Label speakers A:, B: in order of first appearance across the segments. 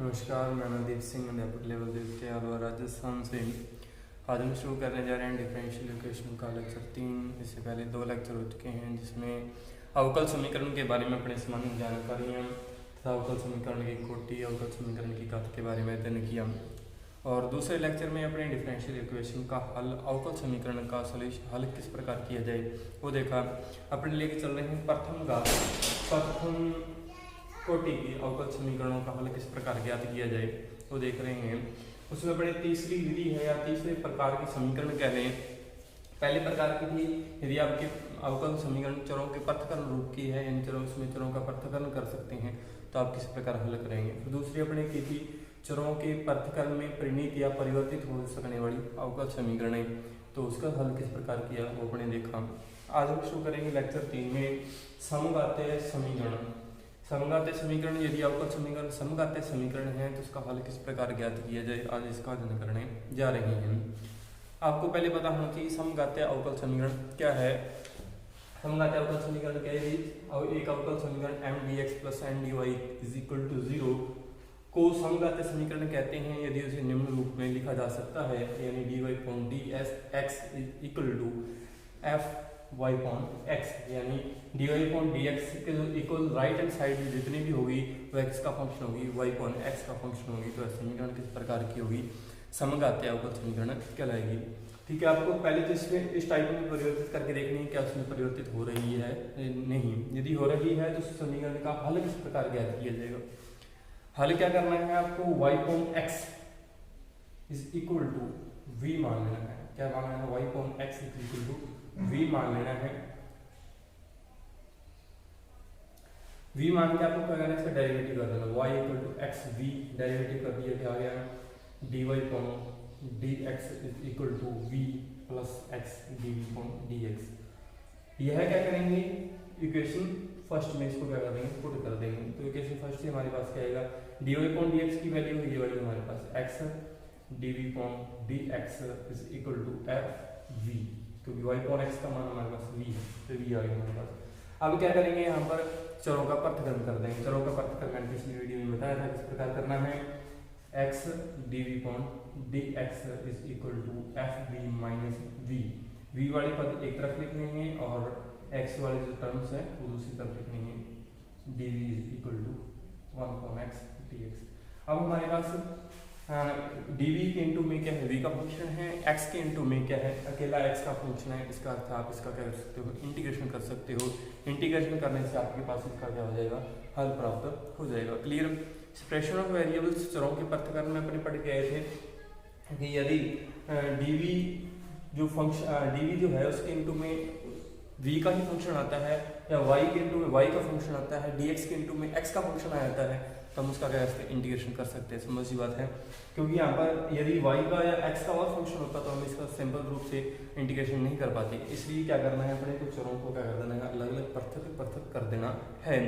A: नमस्कार, मैं मनदीप सिंह अध्यापक लेवल द्वितीय अलवर राजस्थान से। आज हम शुरू करने जा रहे हैं डिफरेंशियल इक्वेशन का लेक्चर 3। इससे पहले 2 लेक्चर हो चुके हैं जिसमें अवकल समीकरण के बारे में अपने सामान्य जानकारियाँ तथा अवकल समीकरण की कोटि, अवकल समीकरण की घात के बारे में अध्ययन किया। और दूसरे लेक्चर में अपने डिफरेंशियल इक्वेशन का हल, अवकल समीकरण का सॉल्यूशन हल किस प्रकार किया जाए वो देखा। अपने लेके चल रहे हैं प्रथम कोटि की अवकल समीकरणों का हल किस प्रकार ज्ञात किया जाए वो देख रहे हैं। उसमें अपने तीसरी विधि है या तीसरे प्रकार की समीकरण कह लें। पहले प्रकार की थी यदि आपके अवकल समीकरण चरों के पृथक्करण रूप की है, यानी चरों का पृथक्करण कर सकते हैं तो आप किस प्रकार हल करेंगे। फिर दूसरी अपने की थी चरों के पृथक्करण में परिणत या परिवर्तित हो सकने वाली अवकल समीकरण, तो उसका हल किस प्रकार किया वो अपने देखा। आज हम शुरू करेंगे लेक्चर 3 में समघातीय समीकरण। समघातीय समीकरण, यदि अवकल समीकरण समघातीय समीकरण है तो उसका हल किस प्रकार ज्ञात किया जाए, आज इसका अध्ययन करने जा रहे हैं। आपको पहले पता होना चाहिए समघातीय अवकल समीकरण क्या है। समघातीय अवकल समीकरण क्या है? एक अवकल समीकरण mdx plus ndy is equal to 0 को समघातीय समीकरण कहते हैं यदि उसे निम्न रूप में लिखा जा सकता है, यानी dy upon dx is equal to f y upon x, यानी dy upon dx equal right hand side में जितनी भी होगी वो x का फंक्शन होगी, y अपॉन x का फंक्शन होगी, तो समीकरण किस प्रकार की होगी? समघातीय अवकल समीकरण कहलाएगी। ठीक है, आपको पहले तो इसमें इस टाइप में परिवर्तित करके देखनी है क्या उसमें परिवर्तित हो रही है नहीं। यदि हो रही है तो समीकरण का हल किस प्रकार ज्ञात किया जाएगा। हल क्या करना है आपको, y upon x is equal to v मान लेना है। क्या मान लेना है? y upon x is equal to v मान लेना है। v मान के आपको क्या करना है, इसका डेरिवेटिव कर देना। y equal to x v derivative कर दिया, क्या आ गया? dy upon dx is equal to v plus x dv upon dx। यह क्या करेंगे, इक्वेशन फर्स्ट में इसको क्या कर देंगे, पुट कर देंगे। तो इक्वेशन फर्स्ट से हमारे पास क्या आएगा, dy अपॉन dx की वैल्यू ये वाली हमारे पास x dv upon dx is equal to f v, क्योंकि y अपॉन x का मान हमारे पास v है, तो v आ गया हमारे पास। अब क्या करेंगे, यहाँ पर चरों का पृथक्करण कर देंगे। चरों का पृथक्करण पिछली वीडियो में बताया था किस प्रकार करना है। x dv upon dx is equal to f v minus v। v वाली पद एक तरफ लिखने हैं और x वाले जो टर्म्स है वो दूसरी तरफ लिखने हैं। dv is equal to 1 upon x dx। अब हमारे पास dv के इंटू में क्या है, v का फंक्शन है, x के इंटू में क्या है, अकेला x का फंक्शन है। इसका अर्थ आप इसका क्या कर सकते हो, इंटीग्रेशन कर सकते हो। इंटीग्रेशन करने से आपके पास इसका क्या हो जाएगा, हल प्राप्त हो जाएगा। क्लियर। एक्सप्रेशन ऑफ वेरिएबल्स, चरों के पृथक्करण में अपने पढ़ के आए थे कि यदि dv जो है उसके इंटू में v का ही फंक्शन आता है या y के इंटू में y का फंक्शन आता है, dx के इंटू में x का फंक्शन आ जाता है, तो हम उसका क्या इंटीग्रेशन कर सकते हैं। समझ सी बात है, क्योंकि यहाँ पर यदि y का या x का और फंक्शन होता तो हम इसका सिंपल रूप से इंटीग्रेशन नहीं कर पाते। इसलिए क्या करना है, अपने को चरों को क्या कर देना है, अलग अलग पृथक कर देना है।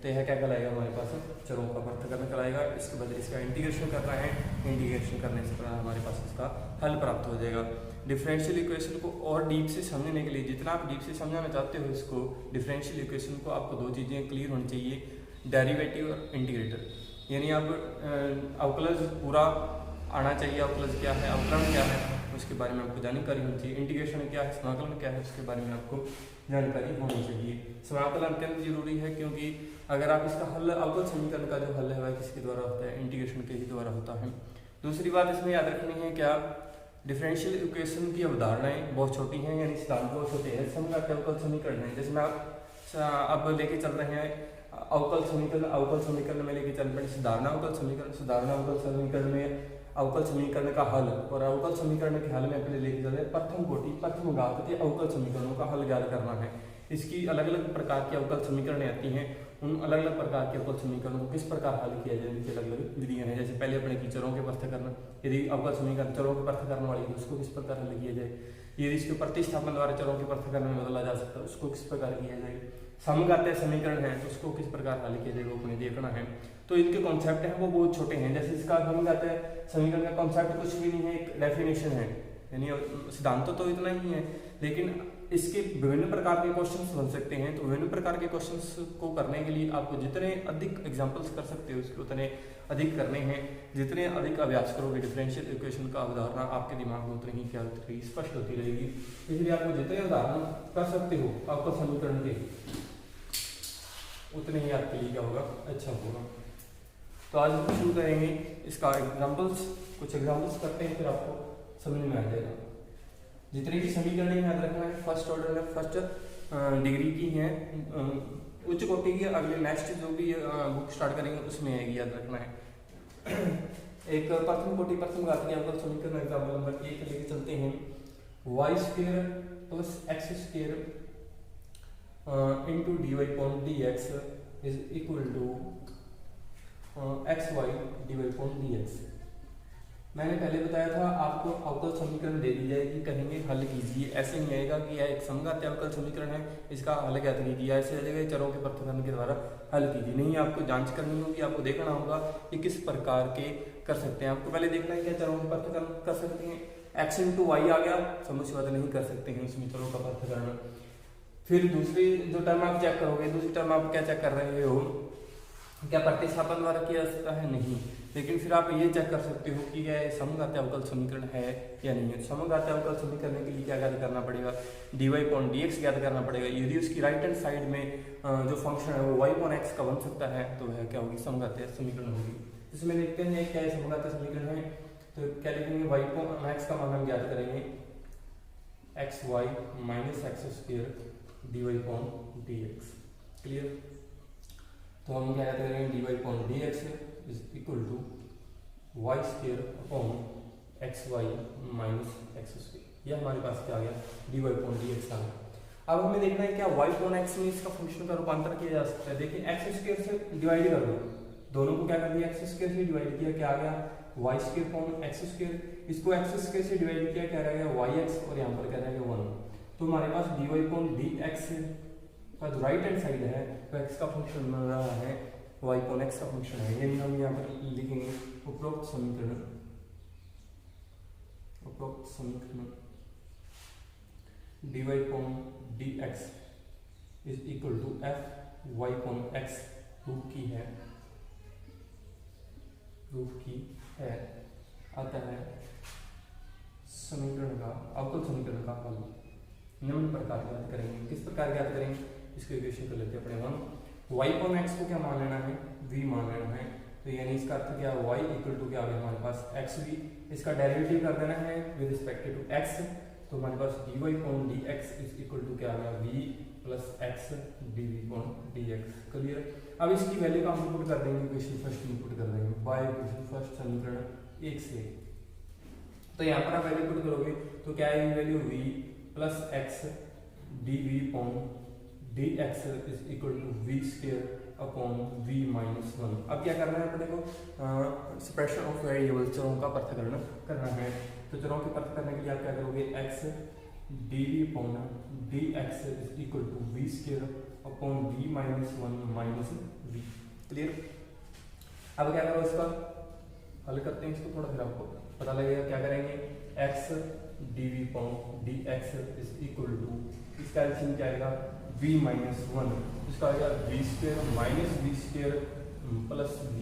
A: तो यह क्या कहलाएगा, हमारे पास चरों का पृथक्करण कहलाएगा। इसके बाद इसका इंटीग्रेशन करना है, इंटीग्रेशन करने से हमारे पास इसका हल प्राप्त हो जाएगा। डिफरेंशियल इक्वेशन को और डीप से समझने के लिए, जितना आप डीप से समझाना चाहते हो इसको डिफरेंशियल इक्वेशन को, आपको 2 चीज़ें क्लियर होनी चाहिए, डेरिवेटिव और इंटीग्रेटर। यानी आप अवकलज पूरा आना चाहिए, अवकलज क्या है, अवकलन क्या है उसके बारे में आपको जानकारी होनी चाहिए। इंटीग्रेशन क्या है, समाकलन क्या है उसके बारे में आपको जानकारी होनी चाहिए। समाकलन अत्यंत जरूरी है, क्योंकि अगर आप इसका हल, अवकल समीकरण का जो हल है वह किसके द्वारा होता है, इंटीग्रेशन के ही द्वारा होता है। दूसरी बात इसमें याद रखनी है क्या, डिफरेंशियल इक्वेशन की अवधारणाएं बहुत छोटी हैं, यानी सिद्धांत बहुत छोटे हैं। समघातीय अवकल समीकरण है, जिसमें आप अब लेके चल रहे हैं अवकल समीकरण में लेके चल रहे हैं साधारण अवकल समीकरण में अवकल समीकरण का हल, और अवकल समीकरण के हल में अपने लेके चल रहे हैं प्रथम कोटि, प्रथम घात के अवकल समीकरणों का हल ज्ञात करना है। इसकी अलग अलग प्रकार की अवकल समीकरण आती हैं, उन अलग अलग प्रकार के अवकल समीकरणों को किस प्रकार हल किया जाए, इनकी अलग अलग विधियां हैं। जैसे पहले अपने की चरों के पृथक्करण, यदि अवकल समीकरण चरों के पृथक्करण वाली है उसको किस प्रकार हल किया जाए। यदि इसके प्रतिस्थापन द्वारा चरों के पृथक्करण में बदला जा सकता है उसको किस प्रकार किया जाए। समघातीय समीकरण है तो उसको किस प्रकार हल किया जाएगा अपने देखना है। तो इनके कॉन्सेप्ट हैं वो बहुत छोटे हैं। जैसे इसका समघातीय समीकरण का कॉन्सेप्ट कुछ भी नहीं है, एक डेफिनेशन है, यानी सिद्धांत तो इतना ही है, लेकिन इसके विभिन्न प्रकार के क्वेश्चंस बन सकते हैं। तो विभिन्न प्रकार के क्वेश्चंस को करने के लिए आपको जितने अधिक एग्जांपल्स कर सकते हो उसके उतने अधिक करने हैं। जितने अधिक अभ्यास करोगे डिफरेंशियल इक्वेशन का अवधारणा आपके दिमाग में उतनी ही क्या होती रहेगी, स्पष्ट होती रहेगी। इसलिए आपको जितने उदाहरण कर सकते हो आपका समीकरण के, उतने ही आपके लिए क्या होगा, अच्छा होगा। तो आज हम शुरू करेंगे इसका एग्जाम्पल्स, कुछ एग्जाम्पल्स करते हैं, फिर आपको समझ में आ जाएगा। जितने भी समीकरण याद रखना है फर्स्ट ऑर्डर है, फर्स्ट डिग्री की हैं, उच्च कोटि की। अगले नेक्स्ट जो भी बुक स्टार्ट करेंगे उसमें आएगी, याद रखना है। एक प्रथम कोटि प्रथम घात की आपका समीकरण एग्जाम्पल नंबर 1 लेके चलते हैं। Y square plus x square into d y point d x is equal to x y d y point d x. मैंने पहले बताया था आपको अवकल समीकरण दे दी जाएगी, कहेंगे हल कीजिए। ऐसे नहीं आएगा कि यह एक समघातीय अवकल समीकरण है, इसका हल ज्ञात कीजिए, ऐसे आ जाएगा चरों के पृथक्करण के द्वारा हल कीजिए। नहीं, आपको जांच करनी होगी, आपको देखना होगा कि किस प्रकार के कर सकते हैं। आपको पहले देखना है क्या चरों के पृथक्करण कर सकते हैं। एक्स इंटू वाई आ गया, समझ बात नहीं कर सकते हैं उसमें चरों का पृथक्करण। फिर दूसरी जो टर्म आप चेक करोगे, दूसरी टर्म आप क्या चेक कर रहे हो, क्या प्रतिस्थापन द्वारा किया जा सकता है, नहीं। लेकिन फिर आप ये चेक कर सकते हो कि यह समघातीय अवकल समीकरण है या नहीं है। समघातीय अवकल समीकरण के लिए क्या ज्ञात करना पड़ेगा, d y point d x ज्ञात करना पड़ेगा। यदि उसकी राइट हैंड साइड में जो फंक्शन है वो वाई पॉइंट एक्स का बन सकता है तो वह क्या होगी, समघातीय समीकरण होगी। इसमें देखते हैं क्या समघातीय समीकरण है। तो क्या लिखेंगे, वाई पॉइंट एक्स का मान हम ज्ञात करेंगे, x y minus x square d y point d x. Clear. तो हम क्या कहते हैं, d y point d x is equal to y square upon x y minus x square. यह हमारे पास क्या आ गया, d y point d x आ गया। अब हमें देखना है क्या वाई पॉइंट एक्स में इसका फंक्शन का रूपांतर किया जा सकता है। देखिए एक्स स्क्वायर से डिवाइड कर दो, दोनों को क्या कर दिया, एक्स स्क्वायर से डिवाइड किया, क्या आ गया, y square upon x square. इसको एक्स स्क्वायर से डिवाइड किया, क्या रह गया, वाई एक्स, और यहाँ पर क्या रह गया 1। तो हमारे पास d y point d x का जो राइट हैंड साइड है वो एक्स का फंक्शन बन रहा है, वाई पॉइंट एक्स का फंक्शन है। यानी हम यहाँ पर लिखेंगे उपरोक्त समीकरण, उपरोक्त समीकरण d y point d x is equal to f y point x रूप की है, रूप की है, आता है समीकरण का, अवकल समीकरण का हल निम्न प्रकार ज्ञात करेंगे। किस प्रकार ज्ञात करेंगे, इसको इक्वेशन कर लेते हैं अपने। 1 वाई पॉइंट एक्स को क्या मान लेना है, v मान लेना है। तो यानी इसका अर्थ क्या, y इक्वल टू क्या आ गया हमारे पास एक्स वी। इसका डेरिवेटिव कर देना है विद रिस्पेक्ट टू x। तो हमारे पास d y point d x is equal to क्या आ गया, v plus x d v point d x. Clear. अब इसकी वैल्यू का हम पुट कर देंगे, इक्वेशन फर्स्ट में पुट कर देंगे, बाय इक्वेशन फर्स्ट समीकरण 1 से। तो यहाँ पर आप वैल्यू पुट करोगे तो क्या आएगी value, v plus x d v point d x is equal to v square upon v minus 1। अब क्या करना है अपने को, सप्रेशन ऑफ वेरिएबल, चरों का पृथक्करण करना है। तो चरों के पृथक करने के लिए आप क्या करोगे, x d v upon d x is equal to v square upon v minus 1 minus v। Clear. अब क्या करो, इसका हल करते हैं इसको थोड़ा, फिर आपको पता लगेगा क्या करेंगे। x d v upon d x is equal to, इसका एलसीएम क्या आएगा, v माइनस 1, इसका आएगा v square minus v square plus v।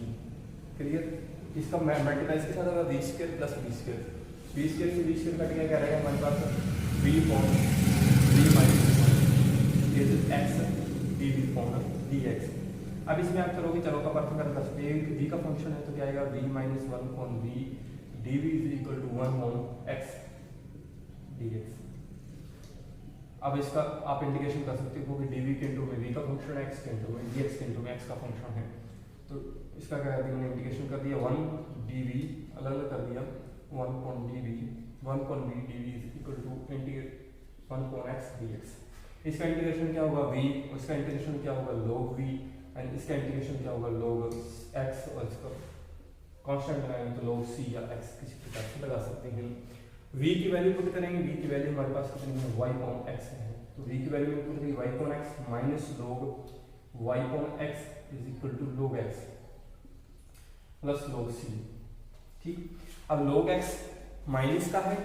A: Clear. इसका मल्टीप्लाई इसके साथ होगा v square plus v square, v square से v स्क्वायर कट गया, क्या रहेगा हमारे पास v पॉन v माइनस 1 ये x dv पॉन dx। अब इसमें आप करोगे चलो का पृथक्करण कर सकते हैं, v का फंक्शन है तो क्या आएगा v minus 1 upon v dv is equal to 1 upon x dx। अब इसका आप इंटीग्रेशन कर सकते हो कि dv के इंटू में v का फंक्शन है, x के इंटू में dx के इंटू में x का फंक्शन है। तो इसका क्या कर दिया, मैंने इंटीग्रेशन कर दिया 1 dv अलग अलग कर दिया, 1 upon dv 1 upon v dv is equal to integrate 1 upon x dx। इसका इंटीग्रेशन क्या होगा v, उसका इंटीग्रेशन क्या होगा log v, एंड इसका इंटीग्रेशन क्या होगा log x, और इसका कांस्टेंट लगाएंगे तो log c या x किसी प्रकार से लगा सकते हैं। v की वैल्यू पुट करेंगे, v की वैल्यू हमारे पास कितनी है, y पॉन x है। तो v की वैल्यू पुट करेंगे y upon x minus log y upon x is equal to log x plus log c। ठीक। अब log x माइनस का है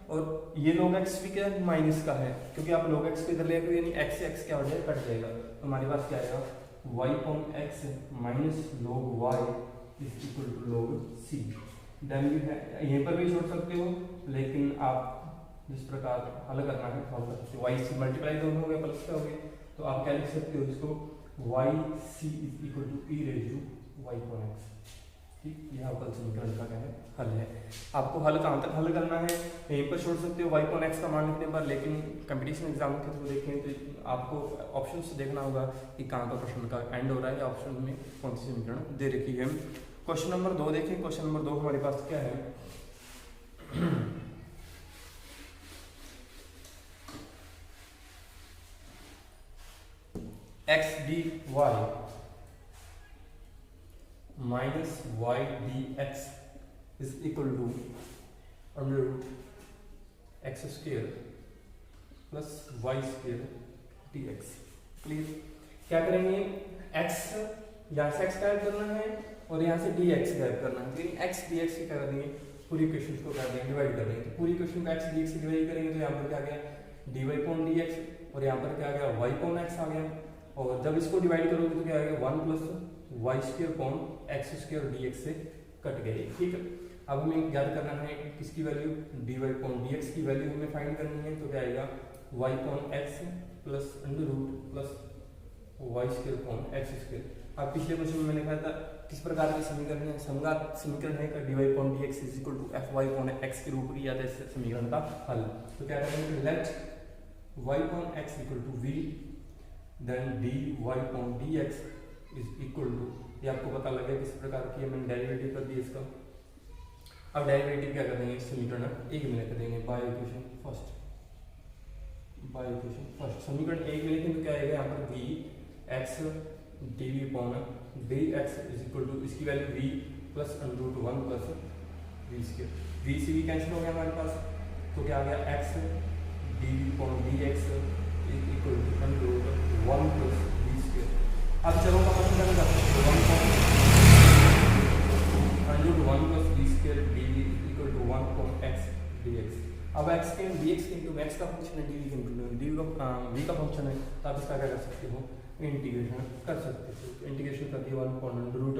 A: और ये log x भी क्या है, माइनस का है, क्योंकि आप log x को इधर ले आए, यानी x से x क्या हो जाएगा, कट जाएगा। तो हमारे पास क्या आएगा, y upon x minus log y is equal to log c। Then यहीं पर भी छोड़ सकते हो, लेकिन आप जिस प्रकार हल करना है हल कर सकते हो। y से मल्टीप्लाई दोनों हो गए, प्लस का हो गया, तो आप क्या लिख सकते हो इसको, y c is equal to e raise to y upon x। ठीक, यह आपका समीकरण का क्या है, हल है। आपको हल कहाँ तक हल करना है, यहीं पर छोड़ सकते हो y अपॉन x का मान लिखने पर, लेकिन कंपटीशन एग्जाम के थ्रू देखें तो आपको ऑप्शन से देखना होगा कि कहाँ पर प्रश्न का एंड हो रहा है, ऑप्शन में कौन सी समीकरण दे रखी है। क्वेश्चन नंबर 2 देखें। क्वेश्चन नंबर 2 हमारे पास क्या है, x dy minus y dx is equal to under root x square plus y square dx। Clear, क्या करेंगे, x यहाँ से x गायब करना है और यहाँ से dx गायब करना है, लेकिन x dx की क्या कर देंगे, पूरी इक्वेशन को कर देंगे, डिवाइड कर देंगे। तो पूरी इक्वेशन को x dx से डिवाइड करेंगे तो यहाँ पर क्या आ गया, dy अपॉन dx, और यहाँ पर क्या आ गया, y अपॉन x आ गया, और जब इसको डिवाइड करोगे तो क्या आएगा, 1 plus y square upon x square dx से कट गई। ठीक है, अब हमें ज्ञात करना है किसकी वैल्यू, dy अपॉन dx की वैल्यू हमें फाइंड करनी है, तो क्या आएगा, y upon x plus under root plus y square upon x square. अब पिछले क्वेश्चन में मैंने कहा था किस प्रकार के समीकरण है, समघात समीकरण है का dy upon dx is equal to fy upon x के रूप में किया था इस समीकरण का हल। तो क्या करेंगे, let y upon x equal to v then dy upon dx is equal to, ये आपको पता लगे किस प्रकार की मैंने डेरिवेटिव कर दिया इसका। अब डेरिवेटिव क्या कर देंगे, समीकरण एक में लिख देंगे by equation first, bye equation first समीकरण एक में लिखेंगे तो क्या आएगा, यहाँ पर v x dv upon dx is equal to, इसकी value v plus under root 1 plus v square, v से v कैंसिल हो गया हमारे पास, तो क्या आ गया, x dv upon dx is equal to under root 1 plus v square. अब चलो का मतलब क्या कर सकते हो, 1 plus v square dv equal to 1 upon x dx। अब x के dx के इनटू x का फंक्शन है, dv के इनटू dv का v का फंक्शन है, तो आप इसका क्या कर सकते हो, इंटीग्रेशन कर सकते हो। तो इंटीग्रेशन कर दिया 1 upon under root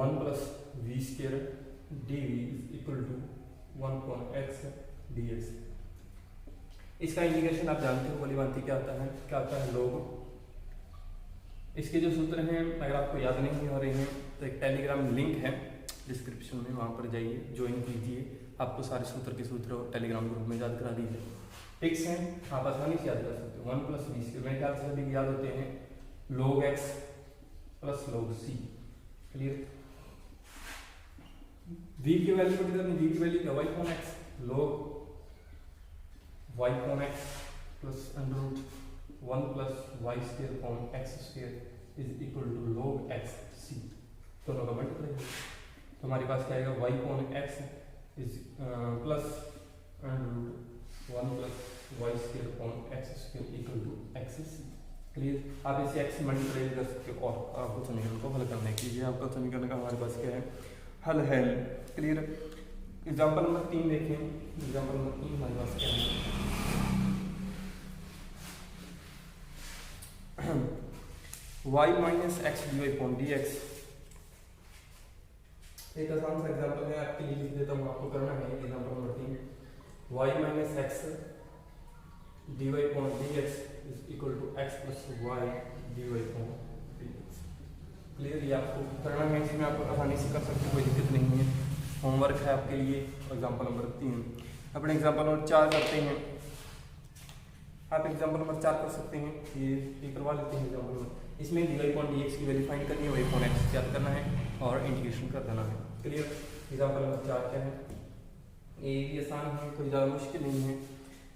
A: 1 plus v square dv is equal to 1 upon x dx। इसका इंटीग्रेशन आप जानते हो, भलीभांति क्या आता है, क्या आता है, log। इसके जो सूत्र हैं अगर आपको याद नहीं हो रहे हैं तो एक टेलीग्राम लिंक है डिस्क्रिप्शन में, वहाँ पर जाइए, ज्वाइन कीजिए, आपको सारे सूत्र के सूत्र टेलीग्राम ग्रुप में याद करा दीजिए। फिक्स हैं, आप आसानी से याद कर सकते हो, 1 प्लस v स्क्वायर, मेरे ख्याल से सभी याद होते हैं, log x plus log c। Clear, v की वैल्यू पता करनी, v की वैल्यू क्या, y upon x, log y upon x plus under root 1 plus y square upon x square is equal to log x c, दोनों का multiply. तो हमारे पास क्या आएगा, y upon x is plus under root 1 plus y square upon x square equal to x c। Clear, आप इसे x से मल्टीप्लाई कर सकते हो और आपको समीकरण को हल करने कीजिए, आपका समीकरण का हमारे पास क्या है, हल है। क्लियर, एग्जाम्पल नंबर 3 देखें। एग्जाम्पल नंबर 3 हमारे पास क्या है, y minus x d upon dx। एक आसान सा एग्जांपल है, आपके लिए लिख देता हूँ, आपको करना है example number 3, y minus x d upon dx is equal to x plus y d upon dx। Clear, ये आपको करना है, इसमें आप आसानी से कर सकते हो, कोई दिक्कत नहीं है, होमवर्क है आपके लिए। एग्जांपल नंबर 3 अपने एग्जांपल नंबर 4 करते हैं। आप एग्जांपल नंबर 4 कर सकते हैं, ये करवा लेते हैं एग्जांपल नंबर। इसमें dy अपॉन dx की वैल्यू फाइंड करनी है, y अपॉन x ज्ञात करना है और इंटीग्रेशन कर देना है। क्लियर, एग्जांपल नंबर 4 क्या है, ये भी आसान है, कोई ज़्यादा मुश्किल नहीं है।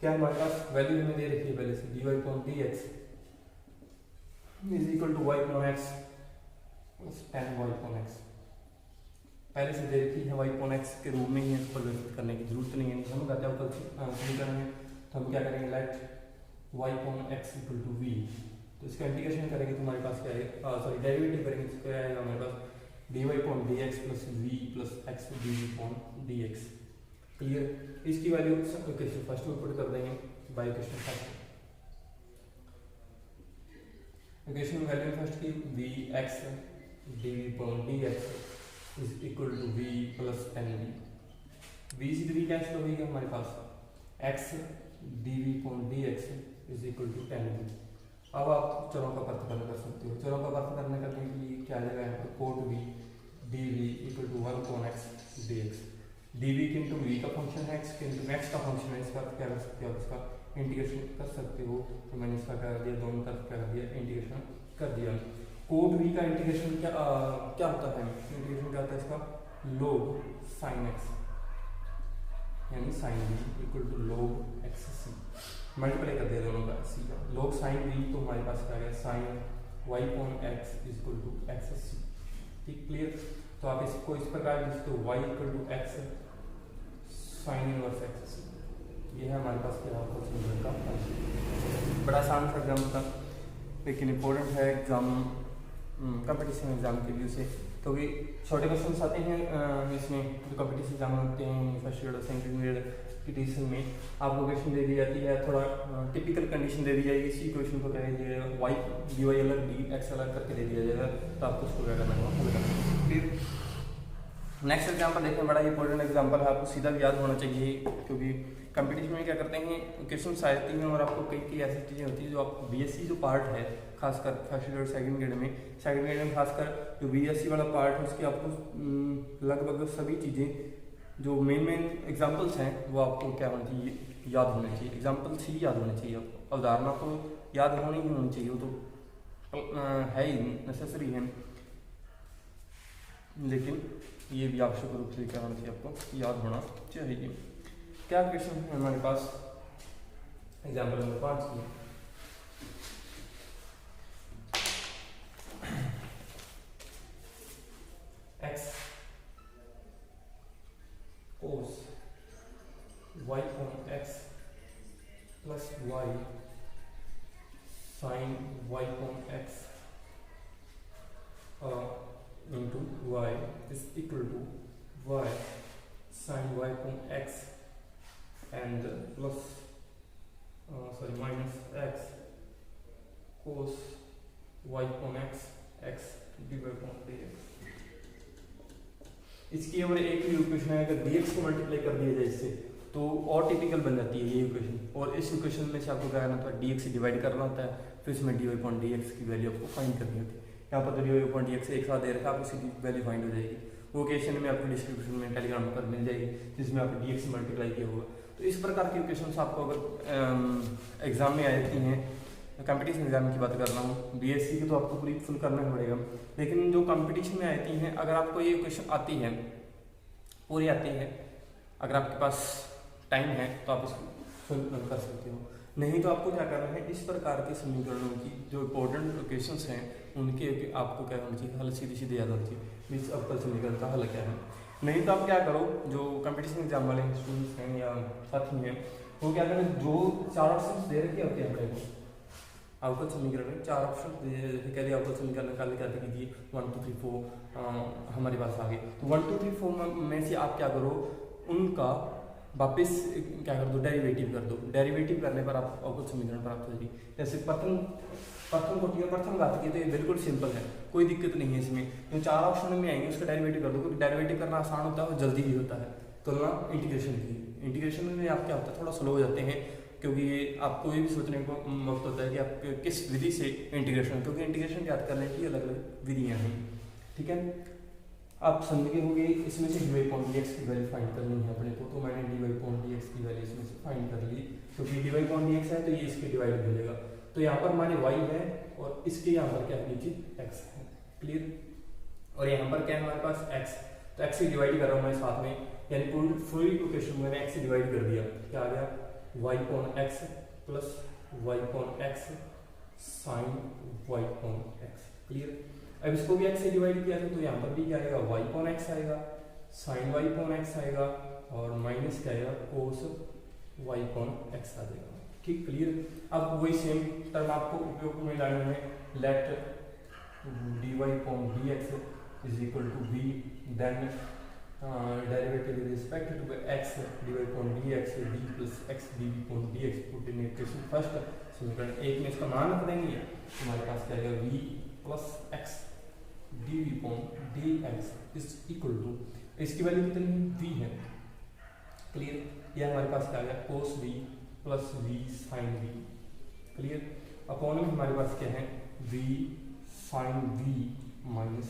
A: क्या हमारे पास वैल्यू हमें दे रखी है पहले से, dy upon dx is equal to y upon x plus tan y upon x, पहले से दे रखी है, y अपॉन x के रूप में ही है, परिवर्तित करने की जरूरत नहीं है। हम कहते हैं समीकरण है, तो हम क्या करेंगे, let y upon x equal to v, तो इसका इंटीग्रेशन करेंगे तो हमारे पास क्या है, सॉरी डेरिवेटिव करेंगे तो क्या आएगा हमारे पास, dy upon dx plus v plus x dv upon dx। Clear. इसकी वैल्यू इक्वेशन फर्स्ट में पुट कर देंगे by equation first. Equation value first की v x d v upon d x is equal to v plus n v से वी cancel हो गई हमारे पास x d v upon d x is equal to ten v. अब आप चरों का पृथक्करण कर सकते हो। चरों का पृथक्करण करने के लिए क्या आ जाएगा यहाँ पर कोट v d v equal to one upon x d x. D v किंटू वी का फंक्शन है, एक्स किंटू एक्स का फंक्शन है। इसका क्या कर सकते हो, इसका इंटीग्रेशन कर सकते हो। तो मैंने इसका क्या कर दिया, दोनों तरफ क्या कर दिया, इंटीग्रेशन कर दिया। कोट वी का इंटीग्रेशन क्या होता है, इंटीग्रेशन क्या होता है इसका, लोग साइन एक्स यानी साइन वी इक्वल टू लोग एक्स सी। मल्टीप्लाई कर दिया दोनों का सी का, लोग साइन वी तो हमारे पास क्या गया sine y upon x is equal to x c. ठीक, क्लियर। तो आप इसको इस प्रकार लिख सकते हो y equal to x sine inverse x c. ये है हमारे पास क्या आपको सिंबल का फंक्शन। बड़ा आसान सा एग्जाम था लेकिन इम्पोर्टेंट है एग्जाम कंपटीशन एग्जाम के व्यू से, क्योंकि छोटे क्वेश्चन आते हैं इसमें जो कंपटीशन एग्जाम होते हैं फर्स्ट ग्रेड और सेकंड ग्रेड की टीचर में आपको क्वेश्चन दे दी जाती है, थोड़ा टिपिकल कंडीशन दे दी जाएगी। इसी क्वेश्चन को क्या कीजिएगा, वाई डी वाई अलग डी एक्स अलग करके दे दिया जाएगा, तो आपको उसको क्या करना होगा, हल करना है। फिर नेक्स्ट एग्जाम्पल देखें, बड़ा इंपॉर्टेंट एग्जाम्पल है, आपको सीधा भी याद होना चाहिए, क्योंकि कंपटीशन में क्या करते हैं क्वेश्चन आती हैं और आपको कई ऐसी चीज़ें होती है जो आप बीएससी जो पार्ट है खासकर फर्स्ट ग्रेड सेकंड ग्रेड में खासकर जो बीएससी वाला पार्ट है उसकी आपको लगभग सभी चीज़ें जो मेन एग्जांपल्स हैं वो आपको क्या होना चाहिए, याद होने चाहिए। एग्जांपल्स ही याद होने चाहिए, आपको अवधारणा तो याद होनी ही होनी चाहिए, वो तो है ही नेसेसरी है, लेकिन ये भी आवश्यक रूप से क्या होना चाहिए, आपको याद होना चाहिए। क्या क्वेश्चन है हमारे पास, एग्जाम्पल नंबर 5 की x cos y upon x plus y sin y upon x into y is equal to y sin y upon x and plus minus x cos y upon x divided upon dx। इसकी अगर एक ही equation है, अगर dx को multiply कर दिया जाए इससे तो और टिपिकल बन जाती है ये इक्वेशन, और इस इक्वेशन में से आपको क्या करना होता है, dx से डिवाइड करना होता है, फिर इसमें dy upon dx की वैल्यू आपको फाइंड करनी होती है। यहाँ पर तो dy upon dx एक साथ दे रखा है, आपको सीधी वैल्यू फाइंड हो जाएगी। वो इक्वेशन में आपको डिस्क्रिप्शन में टेलीग्राम पर मिल जाएगी जिसमें आपको dx से मल्टीप्लाई किया होगा। तो इस प्रकार की इक्वेशन आपको अगर एग्जाम में आती हैं, कंपटीशन एग्जाम की बात कर रहा हूँ, बीएससी की तो आपको पूरी फुल करना पड़ेगा, लेकिन जो कंपटीशन में आती हैं अगर आपको ये क्वेश्चन आती है पूरी आती है, अगर आपके पास टाइम है तो आप इसको फुल कर सकते हो, नहीं तो आपको क्या करना है, इस प्रकार के समीकरणों की जो इम्पोर्टेंट क्वेश्चंस हैं उनके आपको क्या होना चाहिए, हल सीधी सीधे याद होना चाहिए, बीच अवकल समीकरण का हल क्या है। नहीं तो आप क्या करो, जो कंपटीशन एग्जाम वाले स्टूडेंट्स हैं या साथी हैं वो क्या करें, जो 4 ऑप्शन दे रखे होते हैं अपने को अवकल समीकरण में 4 ऑप्शन कह दिया अवकल समीकरण निकालने का कीजिए 1 2 3 4 हमारे पास आ गए, तो 1 2 3 4 में से आप क्या करो, उनका वापस क्या कर दो, डेरिवेटिव कर दो। डेरिवेटिव करने पर आप अवकल समीकरण प्राप्त हो जाएगी। जैसे प्रथम कोटि और प्रथम घात की, तो ये बिल्कुल सिंपल है, कोई दिक्कत नहीं है इसमें, जो 4 ऑप्शन में आएंगे उसका डेरिवेटिव कर दो, क्योंकि डेरिवेटिव करना आसान होता है और जल्दी ही होता है, तुलना इंटीग्रेशन की। इंटीग्रेशन में आप क्या होता है, थोड़ा स्लो हो जाते हैं, क्योंकि आपको ये भी सोचने को वक्त होता है कि आप किस विधि से इंटीग्रेशन, क्योंकि इंटीग्रेशन याद करने की अलग अलग विधियाँ हैं, ठीक है। आप समझे होंगे, इसमें से dy upon dx की वैल्यू फाइंड करनी है अपने को, तो मैंने dy upon dx की वैल्यू इसमें से फाइंड कर ली, क्योंकि dy upon dx है तो ये इसके डिवाइड हो जाएगा, तो यहाँ पर हमारे y है और इसके यहाँ पर क्या नीचे x है, क्लियर। और यहाँ पर क्या है हमारे पास x, तो x से डिवाइड कर रहा हूँ मैं साथ में, यानी फुल इक्वेशन मैंने x से डिवाइड कर दिया, क्या आ गया y upon x plus y upon x sin y upon x, clear. अब इसको भी x से डिवाइड किया था तो यहाँ पर भी क्या आएगा, y upon x आएगा, sin y upon x आएगा, और माइनस क्या आएगा, cos y upon x आ जाएगा, ठीक, क्लियर। अब वही सेम टर्म आपको उपयोग में लाना है, let dy upon dx is equal to v, then derivative with respect to x divide upon d x d plus x d v upon d x put in equation first समीकरण एक में इसका मान रख देंगे तो हमारे पास क्या आएगा v plus x d v upon d x is equal to इसकी वैल्यू कितनी वी है क्लियर। यह हमारे पास क्या आ गया cos v plus v sine v clear upon में हमारे पास क्या है v sine v minus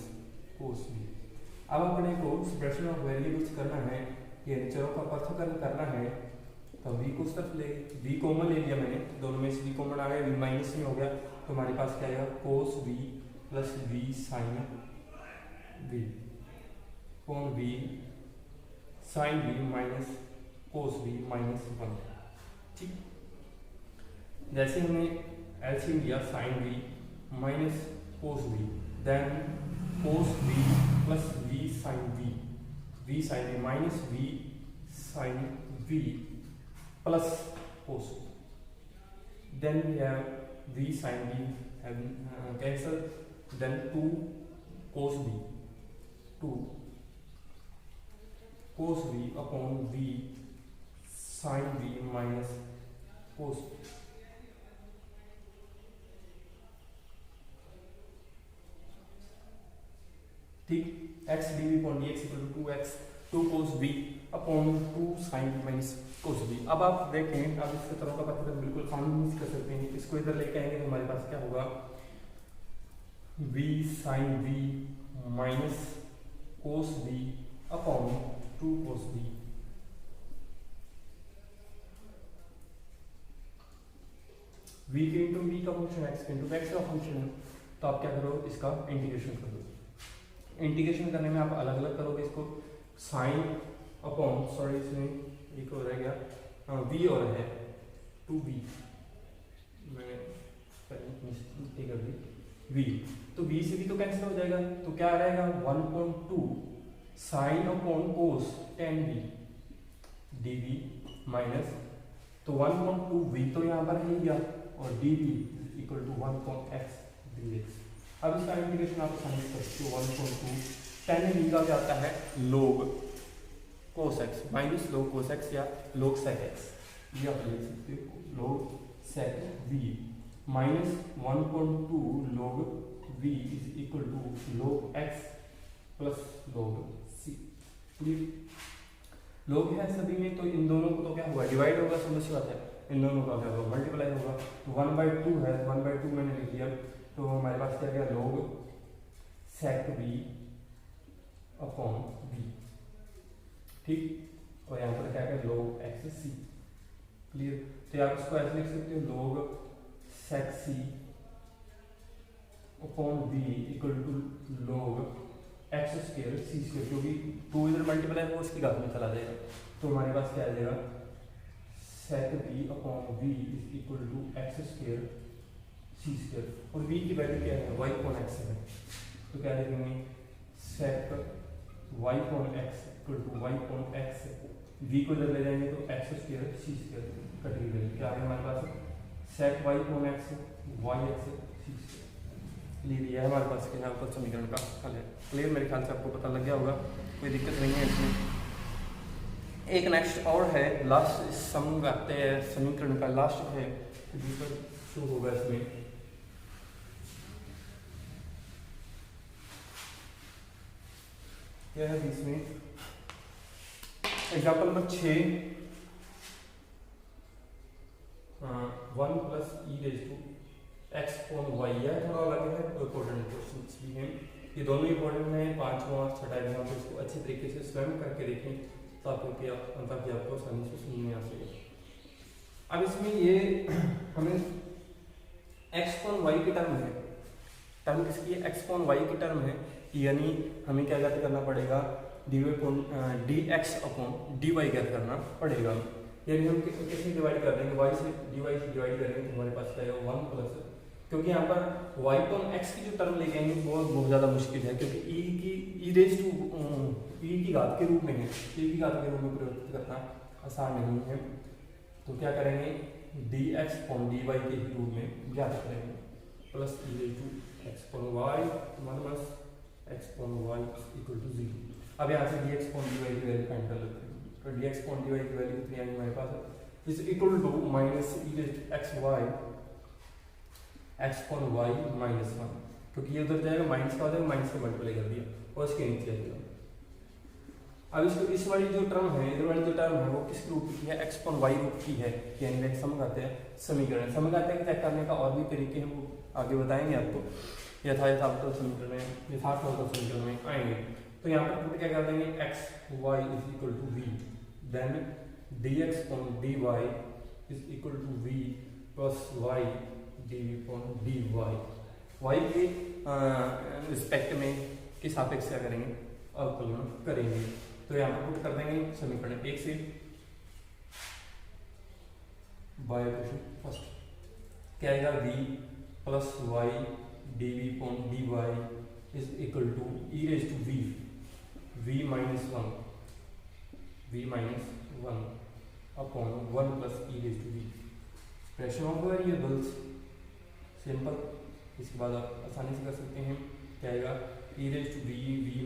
A: cos v. अब अपने को एक्सप्रेशन ऑफ वेरिएबल्स करना है ये चरों का पृथक्करण करना है तो v को उस तरफ ले v कॉमन ले लिया मैंने दोनों में से v कॉमन आ गया v माइनस में हो गया तो हमारे पास क्या आएगा cos v plus v sin v upon v sin v minus cos v minus 1 ठीक। जैसे हमने एलसीएम लिया sin v minus cos v then cos v plus v sin v sin v minus v sin v plus cos v. Then we have v sin v have cancel. Then 2 cos v 2 cos v upon v sin v minus cos v. ठीक x d v upon d x equal to 2x 2 cos v upon 2 sin v minus cos v। अब आप देखें अब इसके तरह का पता बिल्कुल आसानी से कर सकते हैं इसको इधर लेके आएंगे तो हमारे पास क्या होगा v sin v minus cos v upon 2 cos v। v के इंटू v का फंक्शन x के इंटू x का फंक्शन है तो आप क्या करो इसका इंटीग्रेशन कर दो। इंटीग्रेशन करने में आप अलग अलग करोगे इसको साइन अपॉन सॉरी इसमें एक और रह गया v और है 2v मैंने मिस्टेक कर दी v तो v से भी तो कैंसिल हो जाएगा तो क्या रहेगा 1.2 साइन अपॉन कोस tan v dv माइनस तो 1.2 v तो यहाँ पर है गया और dv equal to 1.x dx। अब इसका इंटीग्रेशन आप आसानी से सकते हो 1.2 tan v का क्या आता है log cos x minus log cos x या log sec x ये आप लिख सकते हो log sec v minus 1.2 log v is equal to log x plus log c। log है सभी में तो इन दोनों को तो क्या होगा डिवाइड होगा समझ बात है इन दोनों का क्या होगा मल्टीप्लाई होगा तो 1/2 है 1/2 मैंने लिख दिया तो हमारे पास क्या गया log sec v upon v ठीक और यहाँ पर क्या है log x c क्लियर। तो आप इसको ऐसे लिख सकते हो log sec c upon v equal to log x square c square क्योंकि 2 इधर मल्टीप्लाई होगा उसकी घात में चला जाएगा तो हमारे पास क्या आ जाएगा sec v upon v is equal to x square c square और v की वैल्यू क्या है y अपॉन x है तो क्या लिखेंगे sec y upon x equal to y upon x v को इधर ले जाएंगे तो x square c square cut गई वैल्यू क्या है हमारे पास sec y upon x y x c square clear. ये हमारे पास क्या है ऊपर समीकरण का हल है क्लियर। मेरे ख्याल से आपको पता लग गया होगा कोई दिक्कत नहीं है इसमें। एक नेक्स्ट और है लास्ट इस सम आते हैं समीकरण का लास्ट है दूसरा शुरू होगा इसमें क्या है इसमें example number 6 1 plus e raise to x upon y है थोड़ा अलग है तो इम्पोर्टेंट क्वेश्चन भी हैं ये दोनों इंपॉर्टेंट हैं 5वां और 6वां एग्जाम्पल इसको अच्छे तरीके से स्वयं करके देखें ताकि आपको आसानी से समझ में आ सके। अब इसमें ये हमें एक्स अपॉन वाई की टर्म है टर्म किसकी है एक्स अपॉन वाई की टर्म है यानी हमें क्या ज्ञात करना पड़ेगा d x upon d y ज्ञात करना पड़ेगा यानी हम कैसे डिवाइड कर देंगे वाई से डिवाइड करेंगे तो हमारे पास आएगा 1 प्लस क्योंकि यहाँ पर y अपॉन x की जो टर्म ले गए वो बहुत ज़्यादा मुश्किल है क्योंकि e रेज टू e की घात के रूप में है e की घात के रूप में परिवर्तित करना आसान नहीं है तो क्या करेंगे dx अपॉन dy के ही रूप में ज्ञात करेंगे plus e raise to x upon y हमारे पास x upon y equal to 0। अब यहाँ से dx अपॉन dy की वैल्यू फाइंड कर लेते हैं। तो dx अपॉन dy की वैल्यू कितनी आएगी हमारे पास is equal to minus e x y x upon y minus 1, क्योंकि ये उधर जाएगा माइनस का हो जाएगा, माइनस से मल्टीप्लाई कर दिया और इसके नीचे आएगा। अब इसको इस वाली जो टर्म है, इधर वाली जो टर्म है वो किस रूप की है, x अपॉन y रूप की है, यानी कि समझाते हैं समीकरण। समझाते हैं चेक करने का और भी तरीके हैं, वो आगे बताएंगे आपको यथार्थक समीकरण में आएंगे। तो यहाँ पर पुट क्या कर देंगे, x y is equal to v, then dx upon dy is equal to v plus y dv upon dy, y के रिस्पेक्ट में के सापेक्ष क्या करेंगे, अवकलन करेंगे। तो यहाँ पर पुट कर देंगे समीकरण 1 से बाय इक्वेशन फर्स्ट क्या आएगा, v plus y dv upon dy is equal to e raise to v minus 1 upon 1 plus e raise to v। Expression of variables simple, इसके बाद आप आसानी से कर सकते हैं। क्या आएगा, e raise to v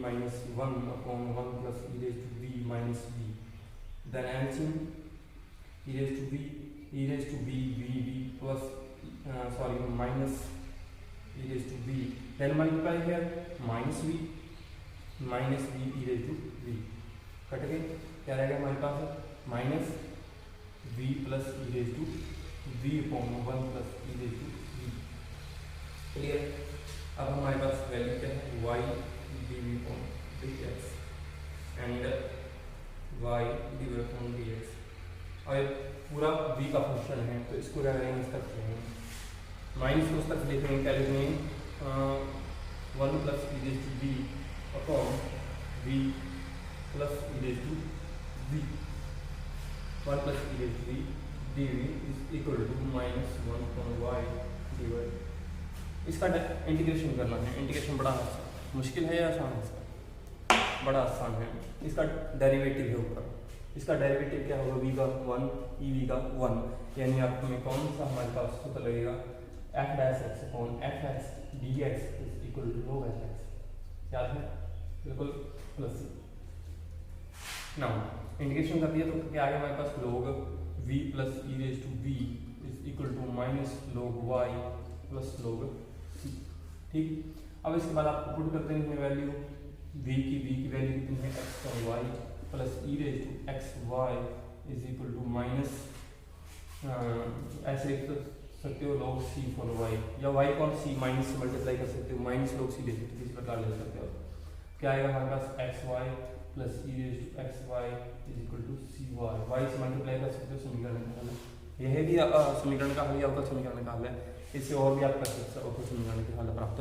A: minus 1 upon 1 plus e raise to v minus v, then LCM e raise to v plus minus e raise to v, then multiply here minus v e raise to v, कट गए। क्या रहेगा हमारे पास, minus v plus e raise to v upon 1 plus e raise to v। Clear. अब हमारे पास value क्या है, y dv upon dx and y dv upon dx, और पूरा v का फंक्शन है तो इसको क्या करेंगे, इस तरफ लेंगे, माइनस को उस तरफ लिखेंगे, क्या लिखेंगे 1 plus e raise to v upon v plus e raise to v, 1 plus e raise to v dv is equal to minus 1 upon y dy। इसका इंटीग्रेशन करना है। इंटीग्रेशन बड़ा मुश्किल है या आसान है, बड़ा आसान है। इसका डेरिवेटिव है ऊपर, इसका डेरिवेटिव क्या होगा, v का 1 ev का 1, यानी आप में कौन सा हमारे पास सूत्र लगेगा, f dash x upon fx dx is equal to log fx, याद है बिल्कुल, प्लस नाउ इंटीग्रेशन कर दिया तो क्या आ गया हमारे पास, log v plus e raise to v is equal to minus log y plus log c। ठीक, अब इसके बाद आपको पुट करते हैं वैल्यू v की वैल्यू कितनी है, x और y plus e raise to x y is equal to minus ऐसे लिख सकते हो log c फॉर y, या y को c माइनस से मल्टीप्लाई कर सकते हो, माइनस log c ले सकते हो, किसी प्रकार ले सकते हो। क्या आएगा हमारे पास, x y plus e raise to x y is equal to c y से मल्टीप्लाई कर सकते हो, समीकरण का हल। यह भी समीकरण का हल या अवकल समीकरण का हल है, इससे और भी आप कर सकते हो, अवकल समीकरण के हल प्राप्त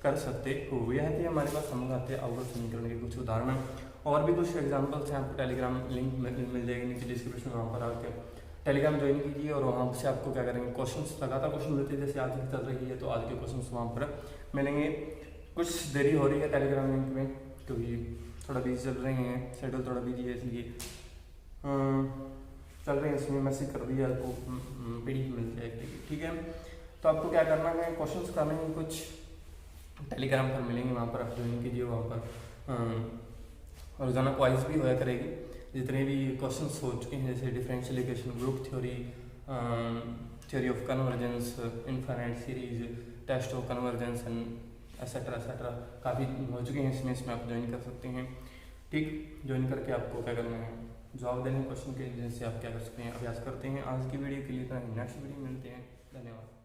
A: कर सकते हो। यह थी हमारे पास समझाते हैं अवकल समीकरण के कुछ उदाहरण, और भी कुछ एग्जाम्पल्स हैं। आपको टेलीग्राम लिंक मिल जाएगी नीचे डिस्क्रिप्शन में, वहाँ पर आके टेलीग्राम ज्वाइन कीजिए और वहाँ से आपको क्या करेंगे, क्वेश्चंस लगातार क्वेश्चन मिलते हैं, जैसे आज की चल रही है तो आज के क्वेश्चंस वहाँ पर मिलेंगे। कुछ देरी हो रही है टेलीग्राम लिंक में क्योंकि थोड़ा बिजी चल रहे हैं, शेड्यूल थोड़ा बिजी है, इसलिए चल रहे हैं, इसमें मैसेज कर दिया आपको PDF मिल जाएगी। ठीक है, तो आपको क्या करना है, क्वेश्चंस करने हैं कुछ टेलीग्राम पर मिलेंगे, वहाँ पर आप ज्वाइन कीजिए। वहाँ पर रोजाना क्वाइज भी होया करेगी, जितने भी क्वेश्चंस हो चुके हैं जैसे differential equation, group theory, theory of convergence, infinite series, test of convergence etcetera काफ़ी हो चुके हैं इसमें आप ज्वाइन कर सकते हैं। ठीक, ज्वाइन करके आपको क्या करना है, जवाब देने क्वेश्चन के, जिनसे आप क्या कर सकते हैं, अभ्यास करते हैं। आज की वीडियो के लिए इतना ही, नेक्स्ट वीडियो मिलते हैं, धन्यवाद।